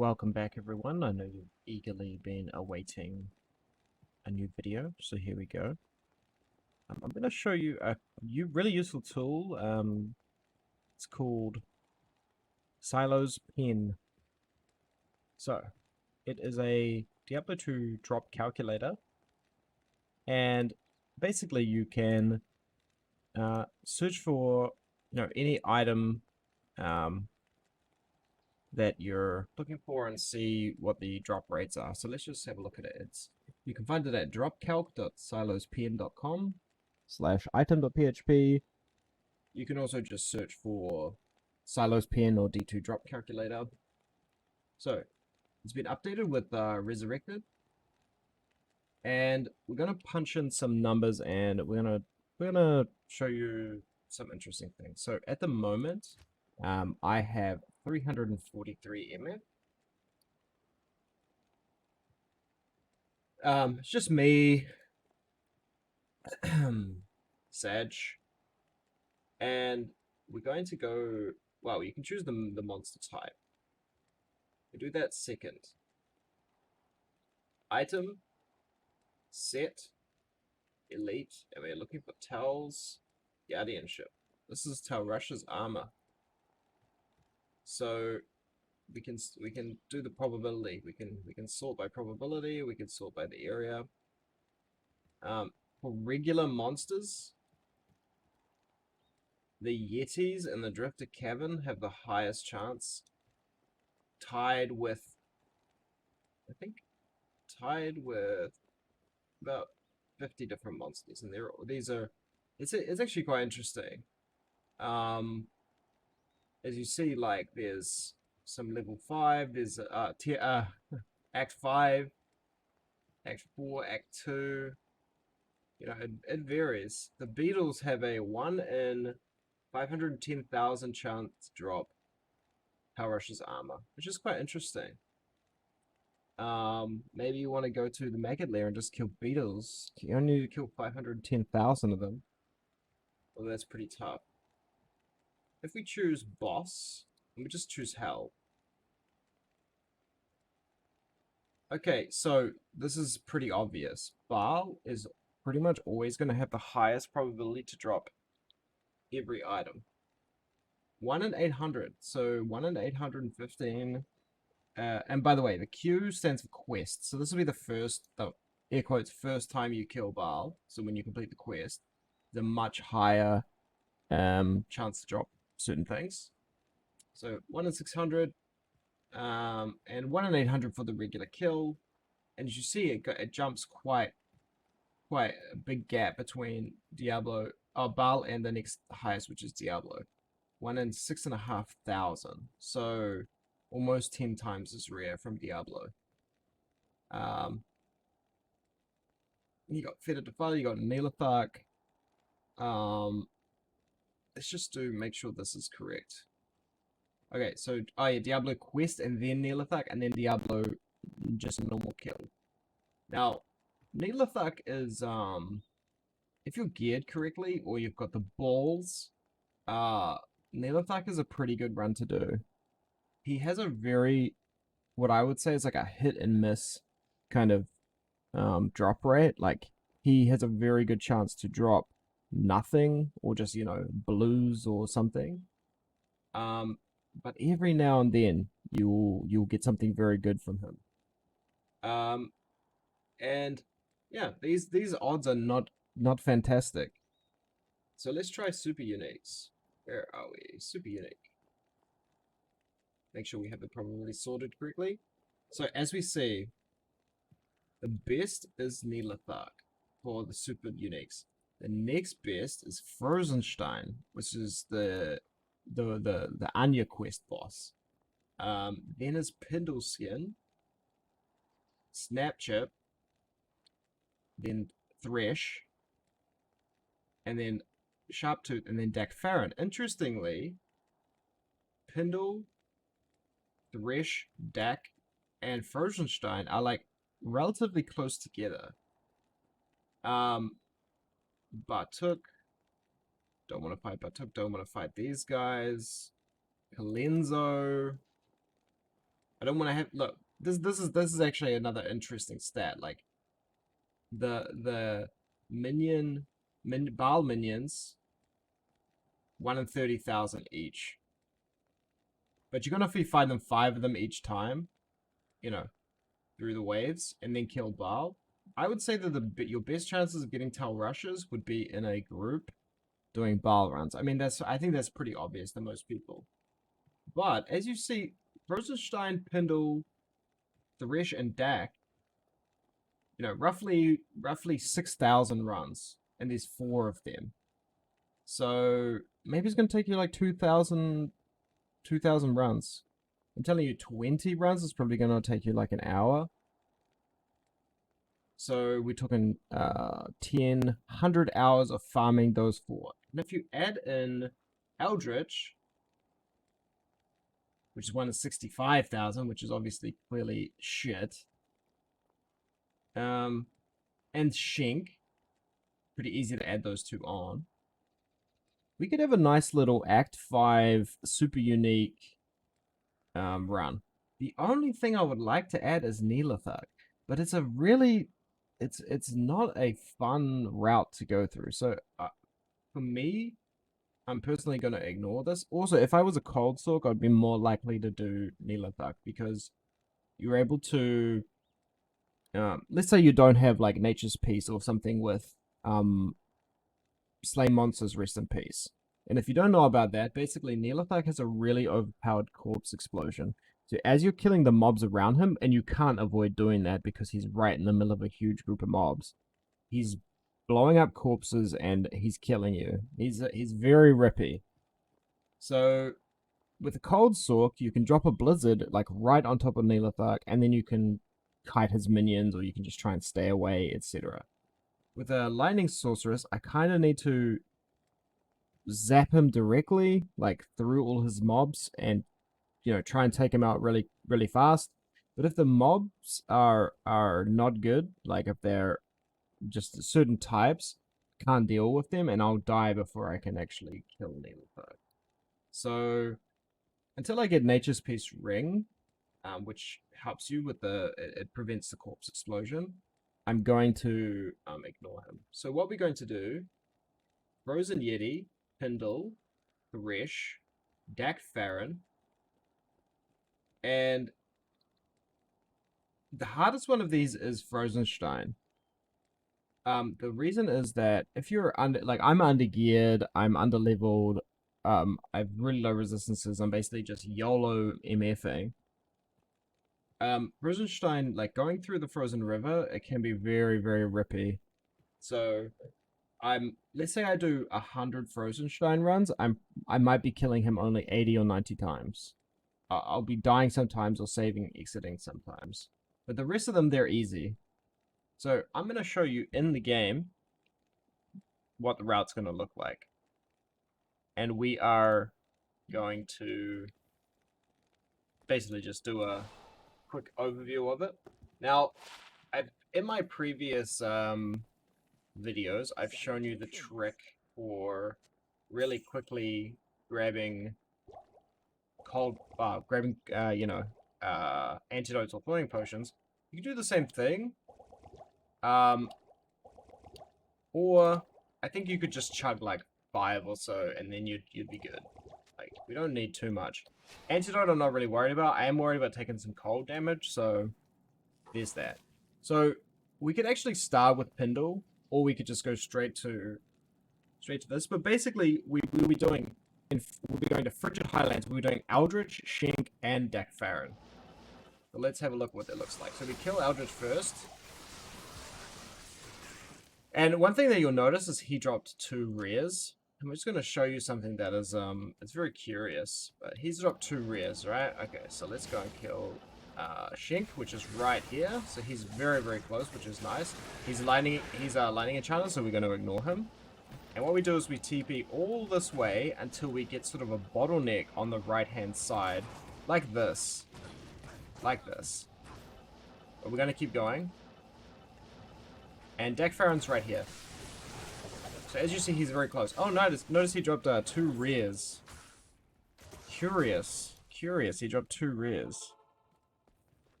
Welcome back everyone. I know you've eagerly been awaiting a new video, so here we go. I'm going to show you a really useful tool. It's called Silo's Pen. So, it is a Diablo 2 drop calculator, and basically you can search for any item that you're looking for and see what the drop rates are. So let's just have a look at it. You can find it at dropcalc.silospen.com/item.php. You can also just search for Silos Pen or D2 drop calculator. So it's been updated with Resurrected, and we're gonna punch in some numbers and we're gonna show you some interesting things. So at the moment, I have 343 MF. It's just me, Sag, and we're going to go, well, you can choose the monster type. We do that second. Item, set, elite, and we're looking for Tal's Guardianship. This is Tal Rasha's armor. So we can do the probability. We can sort by probability. We can sort by the area. For regular monsters, the Yetis and the Drifter Cavern have the highest chance, tied with, I think, about 50 different monsters, and it's actually quite interesting. As you see, like there's some level 5, there's Act 5, Act 4, Act 2. You know, it varies. The beetles have a 1 in 510,000 chance to drop Rush's armor, which is quite interesting. Maybe you want to go to the maggot lair and just kill beetles. You only need to kill 510,000 of them. Well, that's pretty tough. If we choose boss, and we just choose hell. Okay, so this is pretty obvious. Baal is pretty much always going to have the highest probability to drop every item. 1 in 800, so 1 in 815. And by the way, the Q stands for quest. So this will be the air quotes, first time you kill Baal. So when you complete the quest, the much higher chance to drop certain things. So 1 in 600, and 1 in 800 for the regular kill. And as you see, it jumps quite a big gap between Baal and the next highest, which is Diablo. 1 in 6,500. So almost 10 times as rare from Diablo. You got Feta Defile, you got Neelithark. Let's just make sure this is correct. Okay, so yeah, Diablo Quest and then Neelithark, and then Diablo just a normal kill. Now, Neelithark is if you're geared correctly or you've got the balls, Neelithark is a pretty good run to do. He has a very, what I would say is like a hit and miss kind of drop rate. Like he has a very good chance to drop nothing or just, blues or something. But every now and then you'll get something very good from him. And yeah, these odds are not fantastic. So let's try super uniques. Where are we? Super unique. Make sure we have the probability sorted correctly. So as we see, the best is Neelithark for the super uniques. The next best is Frozenstein, which is the Anya quest boss. Then is Pindleskin, Snapchip, then Thresh, and then Sharptooth, and then Dakfarin. Interestingly, Pindle, Thresh, Dak, and Frozenstein are like relatively close together. Batuk, don't want to fight Batuk, don't want to fight these guys. Kalenzo, I don't want to have look. This is actually another interesting stat. Like the Baal minions 1 in 30,000 each, but you're gonna fight them 5 of them each time. You know, through the waves and then kill Baal. I would say that your best chances of getting Tal Rushes would be in a group doing Baal runs. I mean, I think that's pretty obvious to most people. But as you see, Rosenstein, Pindle, Thresh, and Dak, roughly 6,000 runs, and there's 4 of them. So maybe it's gonna take you like 2,000 runs. I'm telling you, 20 runs is probably gonna take you like an hour. So we're talking 10, 100 hours of farming those 4. And if you add in Eldritch, which is 1 in 65,000, which is obviously clearly shit, and Shink, pretty easy to add those 2 on. We could have a nice little Act 5 super unique run. The only thing I would like to add is Neelathak, but it's a really it's not a fun route to go through. So for me, I'm personally going to ignore this. Also, if I was a Cold Sork, I'd be more likely to do Neelathak because you're able to, let's say you don't have like Nature's Peace or something with Slay Monsters Rest in Peace. And if you don't know about that, basically Neelathak has a really overpowered corpse explosion. So as you're killing the mobs around him, and you can't avoid doing that because he's right in the middle of a huge group of mobs, he's blowing up corpses and he's killing you. He's very rippy. So with a Cold Sork, you can drop a Blizzard like right on top of Neelathak, and then you can kite his minions, or you can just try and stay away, etc. With a Lightning Sorceress, I kind of need to zap him directly, like through all his mobs, and try and take him out really, really fast. But if the mobs are not good, like if they're just certain types, can't deal with them, and I'll die before I can actually kill Neelathak. So until I get Nature's Peace Ring, which helps you with it prevents the corpse explosion, I'm going to ignore him. So what we're going to do, Frozen Yeti, Pindle, Thresh, Dak Farron, and the hardest one of these is Frozenstein. The reason is that if you're I'm undergeared, I'm underleveled, I've really low resistances, I'm basically just YOLO MFing. Frozenstein, like going through the frozen river, it can be very, very rippy. So let's say I do 100 Frozenstein runs, I might be killing him only 80 or 90 times. I'll be dying sometimes or exiting sometimes. But the rest of them, they're easy. So I'm going to show you in the game what the route's going to look like. And we are going to basically just do a quick overview of it. Now, in my previous videos, I've shown you the trick for really quickly grabbing antidotes or healing potions. You can do the same thing. Or I think you could just chug like 5 or so, and then you'd be good. Like, we don't need too much. Antidote I'm not really worried about. I am worried about taking some cold damage, so there's that. So we could actually start with Pindle, or we could just go straight to this. But basically, we'll be going to Frigid Highlands. We'll be doing Eldritch, Shink, and Dak Farron. So let's have a look what that looks like. So we kill Eldritch first. And one thing that you'll notice is he dropped 2 rares. I'm just going to show you something that is, it's very curious. But he's dropped 2 rares, right? Okay, so let's go and kill Shink, which is right here. So he's very, very close, which is nice. He's lightning enchanter, so we're going to ignore him. And what we do is we TP all this way until we get sort of a bottleneck on the right-hand side. Like this. Like this. But we're going to keep going. And Dak Farron's right here. So as you see, he's very close. Oh, notice he dropped 2 rares. Curious. He dropped 2 rares.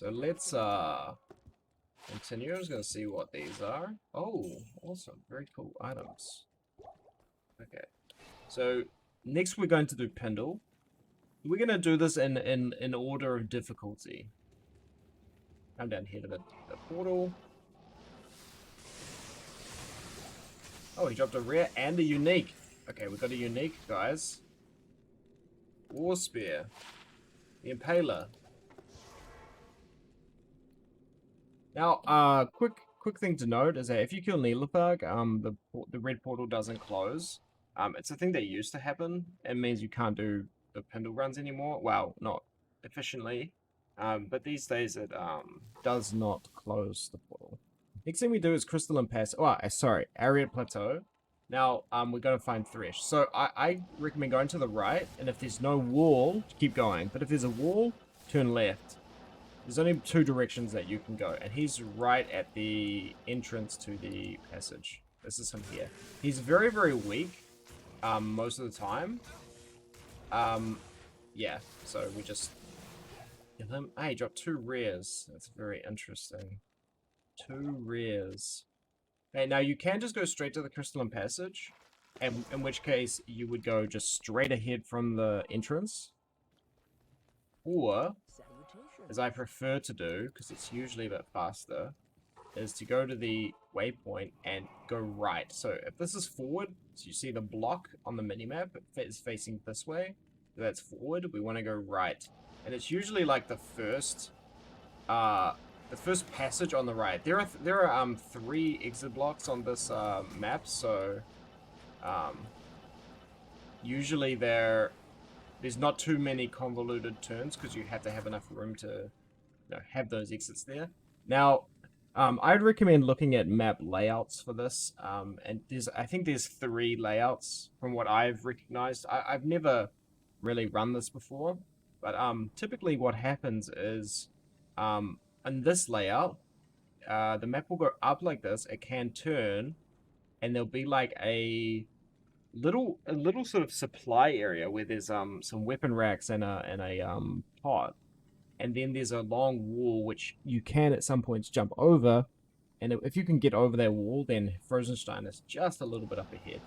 So let's continue. I'm just gonna see what these are. Oh, awesome. Very cool items. Okay. So next we're going to do Pendle. We're gonna do this in order of difficulty. Come down here to the portal. Oh, he dropped a rare and a unique. Okay, we got a unique, guys. War Spear. The Impaler. Now, quick thing to note is that if you kill Neelithag, the red portal doesn't close. It's a thing that used to happen. It means you can't do the Pendle runs anymore. Well, not efficiently. But these days it does not close the portal. Next thing we do is Crystalline Pass. Oh, sorry, Ariat Plateau. Now, we're gonna find Thresh. So I recommend going to the right, and if there's no wall, keep going. But if there's a wall, turn left. There's only 2 directions that you can go, and he's right at the entrance to the passage. This is him here. He's very, very weak, most of the time. Yeah, so we just kill him. Hey, he dropped 2 rares. That's very interesting. 2 rares. Okay, now you can just go straight to the Crystalline Passage, and in which case you would go just straight ahead from the entrance. Or, as I prefer to do, because it's usually a bit faster, is to go to the waypoint and go right. So if this is forward, so you see the block on the minimap is facing this way, so that's forward, we want to go right. And it's usually like the first passage on the right. There are 3 exit blocks on this map, so usually there's not too many convoluted turns because you have to have enough room to have those exits there. Now, I'd recommend looking at map layouts for this, and I think there's 3 layouts from what I've recognized. I've never really run this before, but typically what happens is in this layout, the map will go up like this. It can turn, and there'll be like a little sort of supply area where there's some weapon racks and a pod, and then there's a long wall which you can at some points jump over, and if you can get over that wall, then Frozenstein is just a little bit up ahead.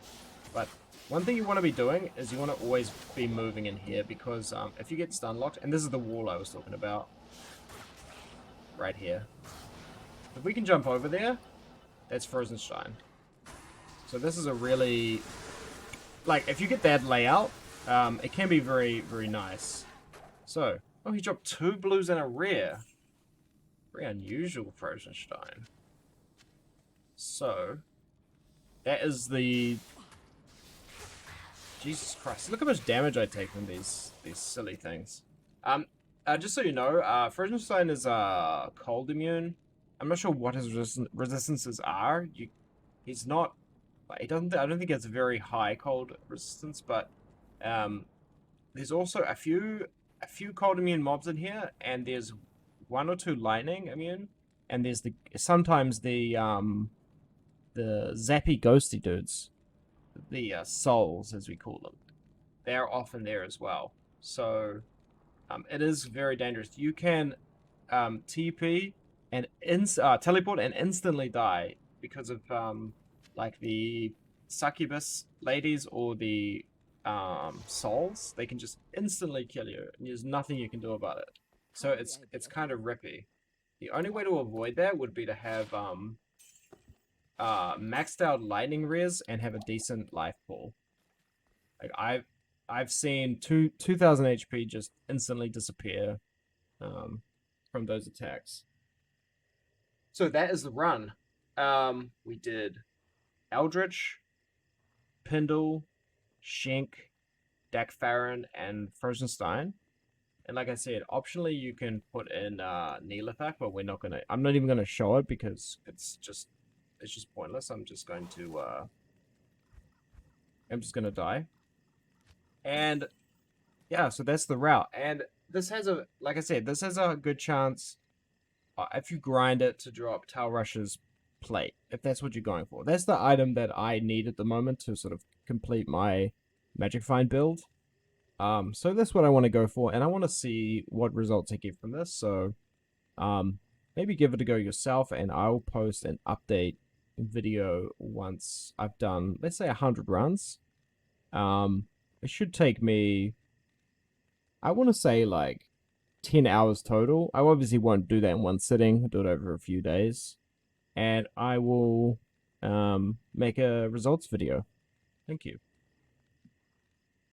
But one thing you want to be doing is you want to always be moving in here, because if you get stun locked, and this is the wall I was talking about right here, if we can jump over there, that's Frozenstein. So this is a really, like, if you get that layout, it can be very, very nice. So, oh, he dropped 2 blues and a rare. Very unusual, Frozenstein. So, that is the... Jesus Christ, look how much damage I take from these silly things. Just so you know, Frozenstein is cold immune. I'm not sure what his resistances are. He's not... I don't think it's very high cold resistance, but there's also a few cold immune mobs in here, and there's 1 or 2 lightning immune, and there's sometimes the zappy ghosty dudes, the souls as we call them. They're often there as well. So it is very dangerous. You can TP and teleport and instantly die because of like the succubus ladies or the souls. They can just instantly kill you, and there's nothing you can do about it. So it's kind of rippy. The only way to avoid that would be to have maxed out lightning res and have a decent life pool. Like I've seen 2000 HP just instantly disappear from those attacks. So that is the run. We did Eldritch, Pendle, Shenk, Dakfarin, and Frozenstein. And like I said, optionally you can put in Neelithak, but I'm not even gonna show it because it's just pointless. I'm just gonna die. And yeah, so that's the route. And this has like I said, this has a good chance if you grind it to drop Tal Rush's plate, if that's what you're going for. That's the item that I need at the moment to sort of complete my Magic Find build. So that's what I want to go for, and I want to see what results I get from this. So Maybe give it a go yourself, and I'll post an update video once I've done, let's say, 100 runs. It should take me, I want to say, like 10 hours total. I obviously won't do that in one sitting. I'll do it over a few days, and I will make a results video. Thank you.